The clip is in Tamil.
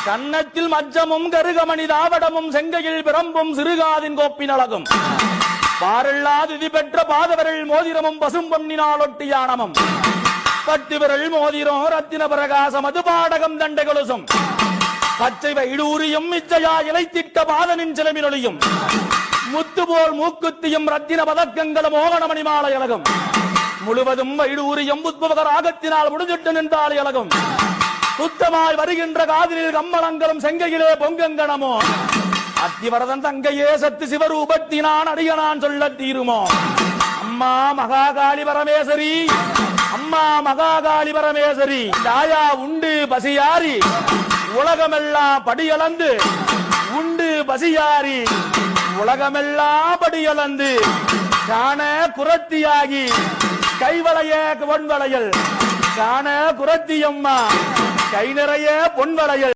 கன்னத்தில் மச்சமும் கருகமணி தாவடமும் செங்கையில் பிரம்பும் சிறுகாதின் கோப்பின் அழகும் பாரெல்லா திதி பெற்ற பாதவரல் மோதிரமும் பசும் பொன்னினால் ஒட்டியானமும் பட்டு விரல் மோதிரம் ரத்தின பிரகாசம் அது பாடகம் தண்டை கொலுசும் பச்சை வைடூரியும் இச்சையா இலைத்திட்ட பாதனின் சிலமினொலியும் முத்து போல் மூக்குத்தியும் ரத்தின பதக்கங்களும் மோகனமணி மாலை அழகும் முழுவதும் வைடூரியம் உத்பவ ராகத்தினால் முடிஞ்சிட்டு நின்றால் அழகும் சுத்தமாய் வருகின்ற காதிலில் கம்மளங்களும் செங்கையிலே பொங்கங்கணமோ அத்திவரதன் தங்கையே சத்து சிவரூபத்தினான் அடியனான் சொல்ல தீருமோ அம்மா மகாகாளி பரமேஸ்வரி அம்மா மகாகாளி பரமேஸ்வரி தாயா உண்டு பசியாரி உலகமெல்லாம் படியளந்து உண்டு பசியாரி உலகமெல்லாம் படியளந்து காண குரத்தியாகி கைவளைய பொன்வளையல் காண குரத்தியம்மா கை நிறைய பொன்வளையல்